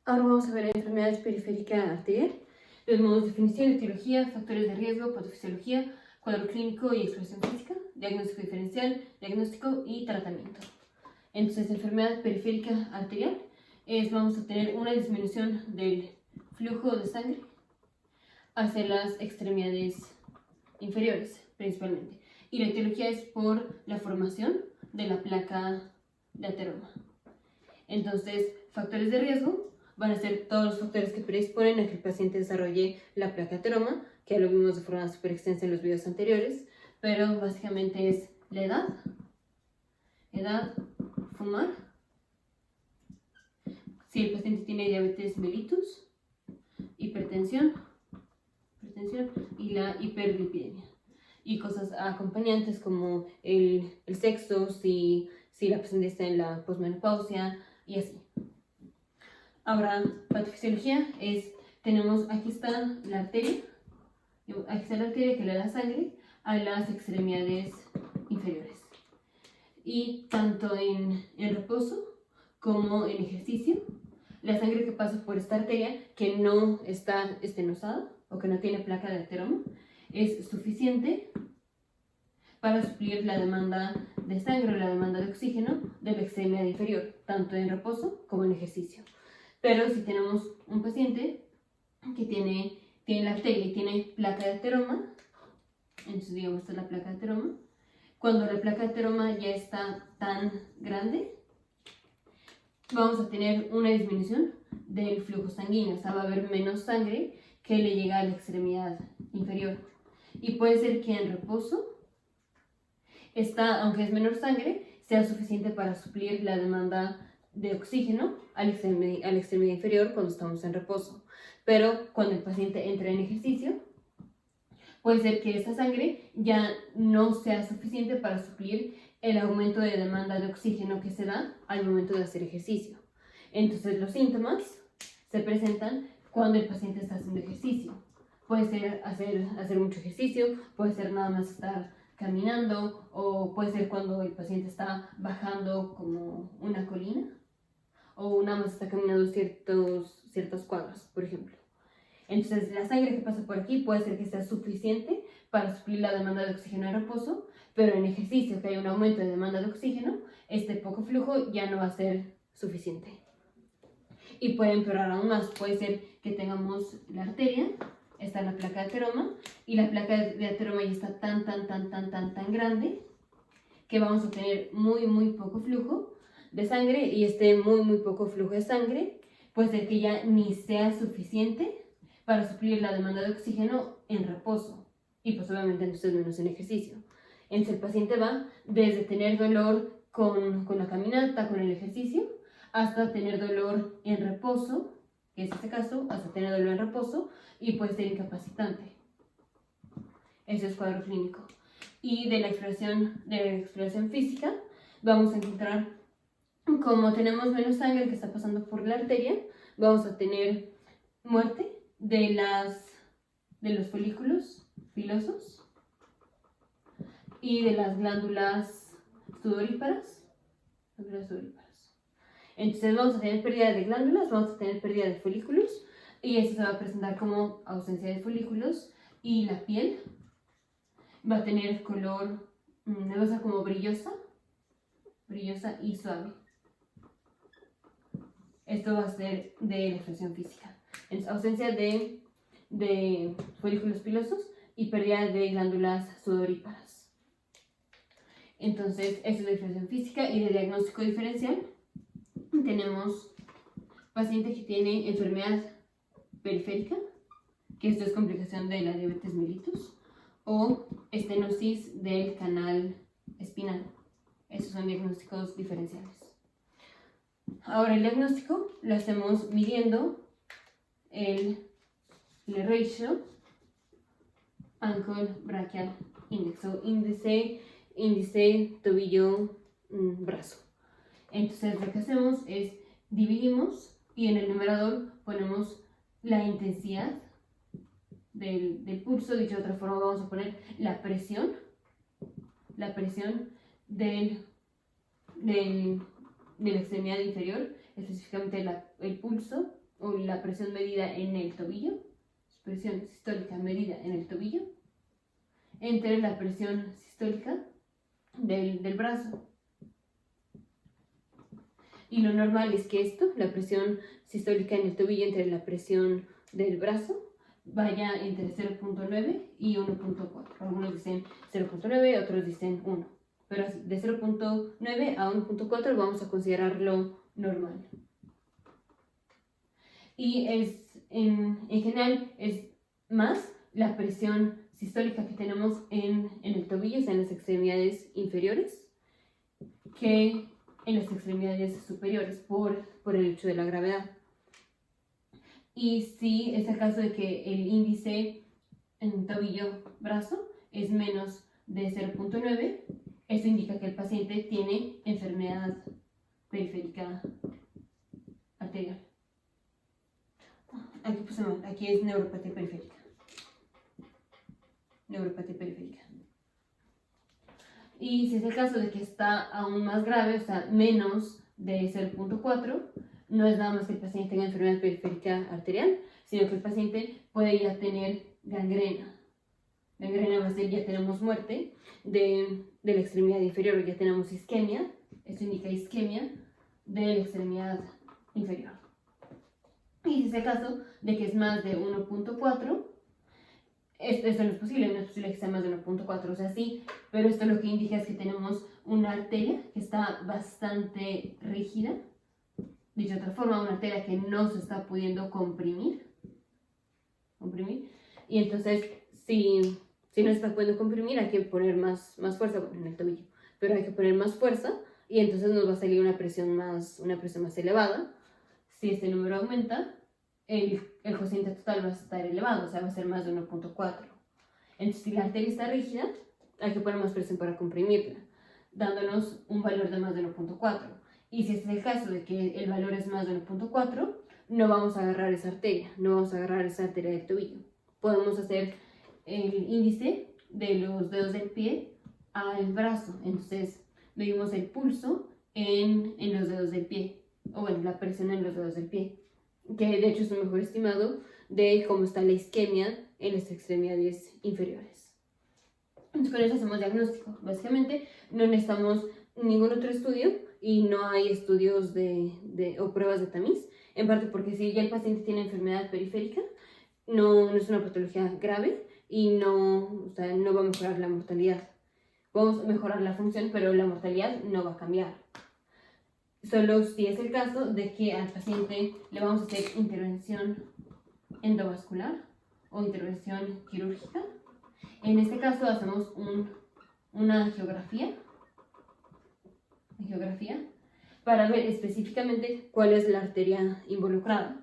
Ahora vamos a ver la enfermedad periférica arterial, los modos de definición, etiología, factores de riesgo, patofisiología, cuadro clínico y exploración física, diagnóstico diferencial, diagnóstico y tratamiento. Entonces, enfermedad periférica arterial vamos a tener una disminución del flujo de sangre hacia las extremidades inferiores, principalmente. Y la etiología es por la formación de la placa de ateroma. Entonces, factores de riesgo van a ser todos los factores que predisponen a que el paciente desarrolle la placa de ateroma, que ya lo vimos de forma súper extensa en los videos anteriores, pero básicamente es la edad, fumar, si el paciente tiene diabetes mellitus, hipertensión y la hiperlipidemia. Y cosas acompañantes como el sexo, si la paciente está en la posmenopausia y así. Ahora, patofisiología aquí está la arteria que le da sangre a las extremidades inferiores. Y tanto en reposo como en ejercicio, la sangre que pasa por esta arteria, que no está estenosada o que no tiene placa de ateroma, es suficiente para suplir la demanda de sangre o la demanda de oxígeno de la extremidad inferior, tanto en reposo como en ejercicio. Pero si tenemos un paciente que tiene la arteria y tiene placa de ateroma, entonces digamos esta es la placa de ateroma, cuando la placa de ateroma ya está tan grande, vamos a tener una disminución del flujo sanguíneo, o sea, va a haber menos sangre que le llega a la extremidad inferior. Y puede ser que en reposo, aunque es menor sangre, sea suficiente para suplir la demanda de oxígeno a la extremidad inferior cuando estamos en reposo. Pero cuando el paciente entra en ejercicio, puede ser que esta sangre ya no sea suficiente para suplir el aumento de demanda de oxígeno que se da al momento de hacer ejercicio. Entonces los síntomas se presentan cuando el paciente está haciendo ejercicio. Puede ser hacer mucho ejercicio, puede ser nada más estar caminando, o puede ser cuando el paciente está bajando como una colina, o nada más está caminando ciertas cuadras, por ejemplo. Entonces, la sangre que pasa por aquí puede ser que sea suficiente para suplir la demanda de oxígeno en reposo, pero en ejercicio, que hay un aumento de demanda de oxígeno, este poco flujo ya no va a ser suficiente. Y puede empeorar aún más. Puede ser que tengamos la arteria, está la placa de ateroma, y la placa de ateroma ya está tan grande que vamos a tener muy poco flujo de sangre, y muy poco flujo de sangre puede ser que ya ni sea suficiente para suplir la demanda de oxígeno en reposo, y pues obviamente entonces menos en ejercicio. Entonces el paciente va desde tener dolor con la caminata, con el ejercicio, hasta tener dolor en reposo, que es este caso, hasta tener dolor en reposo, y puede ser incapacitante. Ese es cuadro clínico. Y de la exploración física, vamos a encontrar, como tenemos menos sangre que está pasando por la arteria, vamos a tener muerte de los folículos pilosos y de las glándulas sudoríparas. Entonces vamos a tener pérdida de glándulas, vamos a tener pérdida de folículos, y esto se va a presentar como ausencia de folículos, y la piel va a tener color rosa como brillosa y suave. Esto va a ser de la exploración física. Entonces, ausencia de folículos pilosos y pérdida de glándulas sudoríparas. Entonces, esto es de exploración física. Y de diagnóstico diferencial, tenemos paciente que tiene enfermedad periférica, que esto es complicación de la diabetes mellitus, o estenosis del canal espinal. Esos son diagnósticos diferenciales. Ahora, el diagnóstico lo hacemos midiendo el ratio ankle brachial index, o índice tobillo brazo. Entonces lo que hacemos es dividimos, y en el numerador ponemos la intensidad del pulso. Dicho de otra forma, vamos a poner la presión de la extremidad inferior, específicamente el pulso o la presión medida en el tobillo, presión sistólica medida en el tobillo, entre la presión sistólica del brazo. Y lo normal es que esto, la presión sistólica en el tobillo entre la presión del brazo, vaya entre 0.9 y 1.4. Algunos dicen 0.9, otros dicen 1. Pero de 0.9 a 1.4 vamos a considerarlo normal. Y en general es más la presión sistólica que tenemos en el tobillo, o sea, en las extremidades inferiores, que en las extremidades superiores por el hecho de la gravedad. Y si es el caso de que el índice en tobillo-brazo es menos de 0.9, eso indica que el paciente tiene enfermedad periférica arterial. Aquí puse mal, aquí es neuropatía periférica. Neuropatía periférica. Y si es el caso de que está aún más grave, o sea, menos de 0.4, no es nada más que el paciente tenga enfermedad periférica arterial, sino que el paciente puede ya tener gangrena. Gangrena va a ser, ya tenemos muerte de la extremidad inferior, ya tenemos isquemia, esto indica isquemia de la extremidad inferior. Y si es el caso de que es más de 1.4, esto no es posible que sea más de 1.4, o sea, sí, pero esto lo que indica es que tenemos una arteria que está bastante rígida, dicho de otra forma, una arteria que no se está pudiendo comprimir, y entonces, si no se está pudiendo comprimir, hay que poner más fuerza, bueno, en el tobillo, pero hay que poner más fuerza, y entonces nos va a salir una presión más elevada. Si este número aumenta, el cociente total va a estar elevado, o sea, va a ser más de 1.4. Entonces, si la arteria está rígida, hay que poner más presión para comprimirla, dándonos un valor de más de 1.4. Y si este es el caso de que el valor es más de 1.4, no vamos a agarrar esa arteria, del tobillo. Podemos hacer el índice de los dedos del pie al brazo. Entonces, medimos el pulso en los dedos del pie, o bueno, la presión en los dedos del pie, que de hecho es un mejor estimado de cómo está la isquemia en las extremidades inferiores. Entonces, con eso hacemos diagnóstico. Básicamente, no necesitamos ningún otro estudio y no hay estudios o pruebas de tamiz, en parte porque si ya el paciente tiene enfermedad periférica, no es una patología grave y no va a mejorar la mortalidad. Vamos a mejorar la función, pero la mortalidad no va a cambiar. Solo si es el caso de que al paciente le vamos a hacer intervención endovascular o intervención quirúrgica. En este caso hacemos una angiografía para ver específicamente cuál es la arteria involucrada.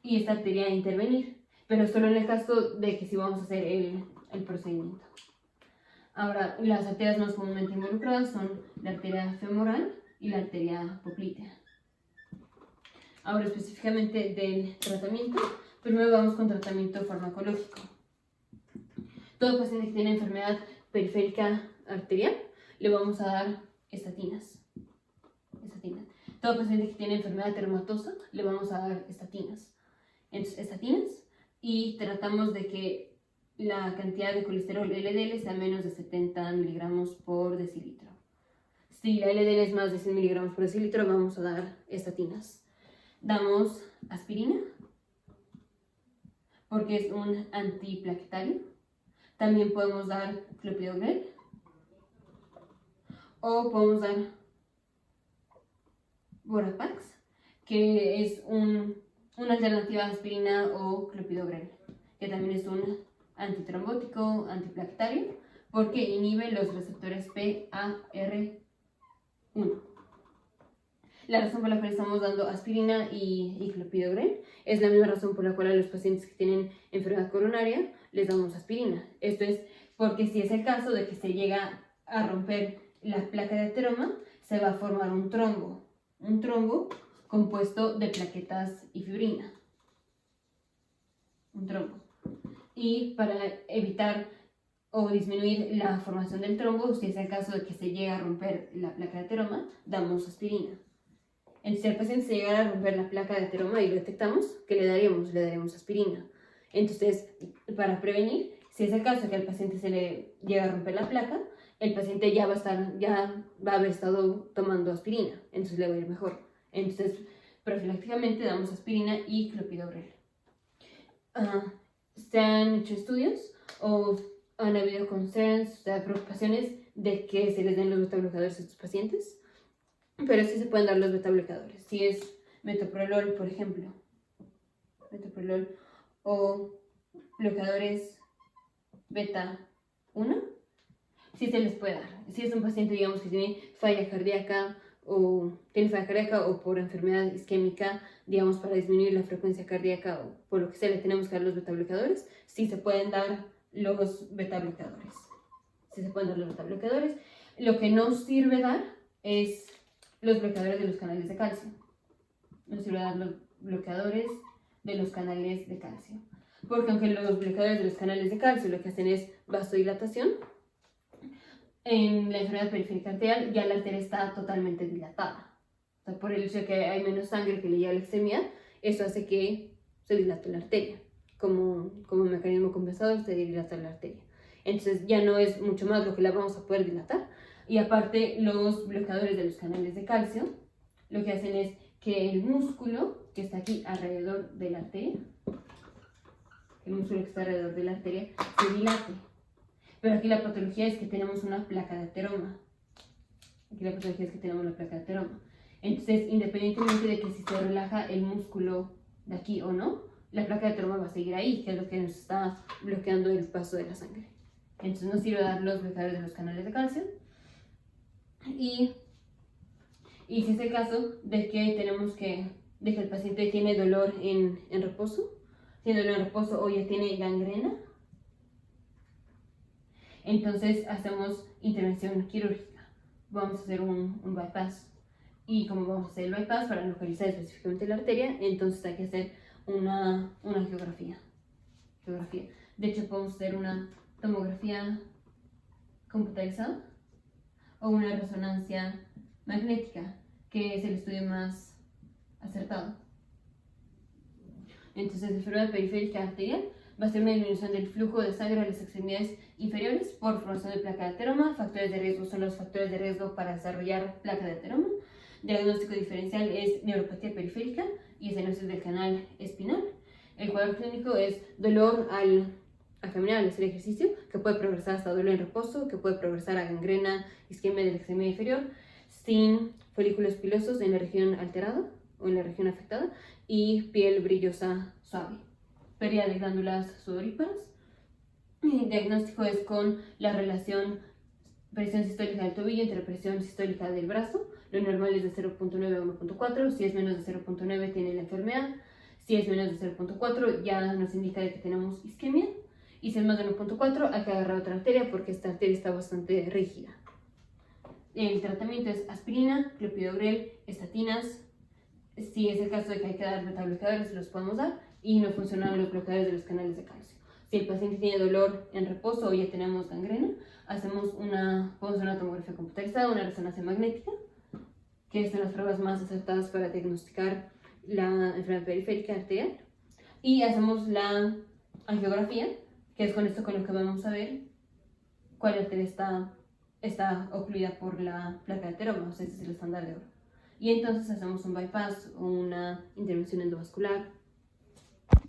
Y esta arteria a intervenir, pero solo en el caso de que sí vamos a hacer el procedimiento. Ahora, las arterias más comúnmente involucradas son la arteria femoral y la arteria poplitea. Ahora, específicamente del tratamiento, primero vamos con tratamiento farmacológico. Todo paciente que tiene enfermedad periférica arterial, le vamos a dar estatinas. Todo paciente que tiene enfermedad reumatosa, le vamos a dar estatinas. Entonces, estatinas, y tratamos de que la cantidad de colesterol LDL sea menos de 70 miligramos por decilitro. Si la LDL es más de 100 miligramos por decilitro, vamos a dar estatinas. Damos aspirina, porque es un antiplaquetario. También podemos dar clopidogrel, o podemos dar Borapax, que es una alternativa a aspirina o clopidogrel, que también es un antitrombótico, antiplaquetario, porque inhibe los receptores PAR1. La razón por la cual estamos dando aspirina y clopidogrel es la misma razón por la cual a los pacientes que tienen enfermedad coronaria les damos aspirina. Esto es porque si es el caso de que se llega a romper la placa de ateroma, se va a formar un trombo compuesto de plaquetas y fibrina. Un trombo. Y para evitar o disminuir la formación del trombo, si es el caso de que se llega a romper la placa de ateroma, damos aspirina. Entonces, si al paciente se llegara a romper la placa de ateroma y lo detectamos, ¿qué le daríamos? Le daremos aspirina. Entonces, para prevenir, si es el caso que al paciente se le llega a romper la placa, el paciente ya va a haber estado tomando aspirina, entonces le va a ir mejor. Entonces, profilácticamente damos aspirina y clopidogrel. Se han hecho estudios o han habido concerns, o sea, preocupaciones de que se les den los betabloqueadores a estos pacientes, pero sí se pueden dar los betabloqueadores. Si es metoprolol, por ejemplo, metoprolol o bloqueadores beta 1, sí se les puede dar. Si es un paciente, digamos, que tiene falla cardíaca o por enfermedad isquémica, digamos, para disminuir la frecuencia cardíaca o por lo que sea, le tenemos que dar los betabloqueadores, sí se pueden dar los betabloqueadores. Sí se pueden dar los betabloqueadores. Lo que no sirve dar es los bloqueadores de los canales de calcio. No sirve dar los bloqueadores de los canales de calcio. Porque aunque los bloqueadores de los canales de calcio lo que hacen es vasodilatación, en la enfermedad periférica arterial ya la arteria está totalmente dilatada. O sea, por el hecho de que hay menos sangre que le llega a la extremidad, eso hace que se dilate la arteria. Como mecanismo compensador se dilata la arteria. Entonces ya no es mucho más lo que la vamos a poder dilatar. Y aparte, los bloqueadores de los canales de calcio lo que hacen es que el músculo que está aquí alrededor de la arteria, se dilate. Pero aquí la patología es que tenemos una placa de ateroma. Entonces, independientemente de que si se relaja el músculo de aquí o no, la placa de ateroma va a seguir ahí, que es lo que nos está bloqueando el paso de la sangre. Entonces, no sirve dar los bloqueadores de los canales de calcio. Y si es el caso de que el paciente tiene dolor en reposo, o ya tiene gangrena, entonces hacemos intervención quirúrgica. Vamos a hacer un bypass. Y como vamos a hacer el bypass para localizar específicamente la arteria, entonces hay que hacer una angiografía. De hecho, podemos hacer una tomografía computarizada o una resonancia magnética, que es el estudio más acertado. Entonces, la enfermedad periférica arterial va a ser una disminución del flujo de sangre a las extremidades inferiores por formación de placa de ateroma. Factores de riesgo son los factores de riesgo para desarrollar placa de ateroma. Diagnóstico diferencial es neuropatía periférica y estenosis del canal espinal. El cuadro clínico es dolor al caminar, al hacer ejercicio, que puede progresar hasta dolor en reposo, que puede progresar a gangrena, isquemia de la extremidad inferior, sin folículos pilosos en la región alterada o en la región afectada, y piel brillosa suave. Pérdida de glándulas sudoríparas. El diagnóstico es con la relación presión sistólica del tobillo entre presión sistólica del brazo. Lo normal es de 0.9 a 1.4. Si es menos de 0.9 tiene la enfermedad. Si es menos de 0.4 ya nos indica de que tenemos isquemia. Y si es más de 1.4 hay que agarrar otra arteria porque esta arteria está bastante rígida. El tratamiento es aspirina, clopidogrel, estatinas. Si es el caso de que hay que dar betabloqueadores, los podemos dar, y no funcionan los bloqueadores de los canales de calcio. Si el paciente tiene dolor en reposo o ya tenemos gangrena, podemos hacer una tomografía computarizada, una resonancia magnética, que son las pruebas más acertadas para diagnosticar la enfermedad periférica arterial, y hacemos la angiografía, que es con esto con lo que vamos a ver cuál arteria está ocluida por la placa de ateroma. O sea, este es el estándar de oro. Y entonces hacemos un bypass o una intervención endovascular